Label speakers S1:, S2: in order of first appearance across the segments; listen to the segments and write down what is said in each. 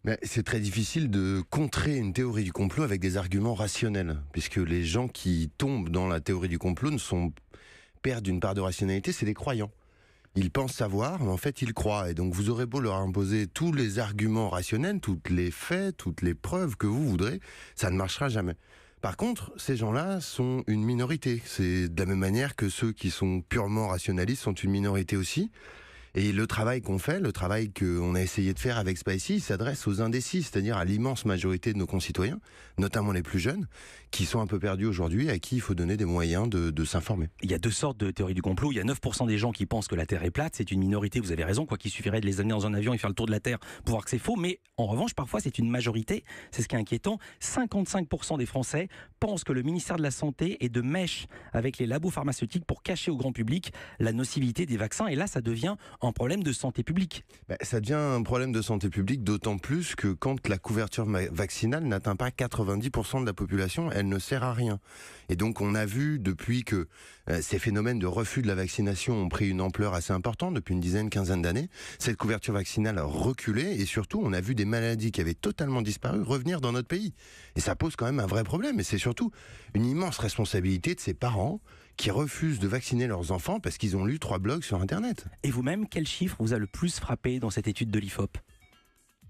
S1: Mais c'est très difficile de contrer une théorie du complot avec des arguments rationnels, puisque les gens qui tombent dans la théorie du complot perdent une part de rationalité, c'est des croyants. Ils pensent savoir, mais en fait ils croient. Et donc vous aurez beau leur imposer tous les arguments rationnels, toutes les faits, toutes les preuves que vous voudrez, ça ne marchera jamais. Par contre, ces gens-là sont une minorité. C'est de la même manière que ceux qui sont purement rationalistes sont une minorité aussi. Et le travail qu'on fait, le travail qu'on a essayé de faire avec Spicy, il s'adresse aux indécis, c'est-à-dire à l'immense majorité de nos concitoyens, notamment les plus jeunes, qui sont un peu perdus aujourd'hui, à qui il faut donner des moyens de s'informer.
S2: Il y a deux sortes de théories du complot. Il y a 9% des gens qui pensent que la Terre est plate. C'est une minorité, vous avez raison, quoi qu'il suffirait de les amener dans un avion et faire le tour de la Terre pour voir que c'est faux. Mais en revanche, parfois, c'est une majorité. C'est ce qui est inquiétant. 55% des Français pensent que le ministère de la Santé est de mèche avec les labos pharmaceutiques pour cacher au grand public la nocivité des vaccins. Et là, ça devient un problème de santé publique.
S1: Ça devient un problème de santé publique, d'autant plus que quand la couverture vaccinale n'atteint pas 90% de la population, elle ne sert à rien. Et donc on a vu depuis que ces phénomènes de refus de la vaccination ont pris une ampleur assez importante depuis une dizaine, quinzaine d'années, cette couverture vaccinale a reculé et surtout on a vu des maladies qui avaient totalement disparu revenir dans notre pays. Et ça pose quand même un vrai problème et c'est surtout une immense responsabilité de ces parents qui refusent de vacciner leurs enfants parce qu'ils ont lu 3 blogs sur Internet.
S2: Et vous-même, quel chiffre vous a le plus frappé dans cette étude de l'IFOP ?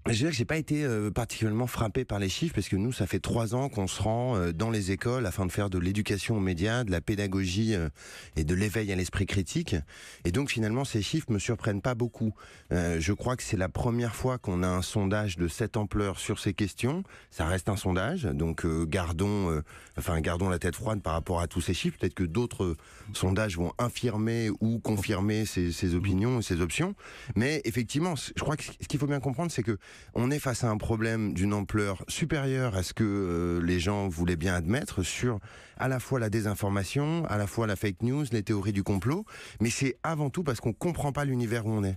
S1: Je dirais que j'ai pas été particulièrement frappé par les chiffres parce que nous, ça fait 3 ans qu'on se rend dans les écoles afin de faire de l'éducation aux médias, de la pédagogie et de l'éveil à l'esprit critique. Et donc finalement, ces chiffres me surprennent pas beaucoup. Je crois que c'est la première fois qu'on a un sondage de cette ampleur sur ces questions. Ça reste un sondage, donc gardons la tête froide par rapport à tous ces chiffres. Peut-être que d'autres sondages vont infirmer ou confirmer ces opinions et ces options. Mais effectivement, je crois que ce qu'il faut bien comprendre, c'est que on est face à un problème d'une ampleur supérieure à ce que les gens voulaient bien admettre sur à la fois la désinformation, à la fois la fake news, les théories du complot, mais c'est avant tout parce qu'on comprend pas l'univers où on est.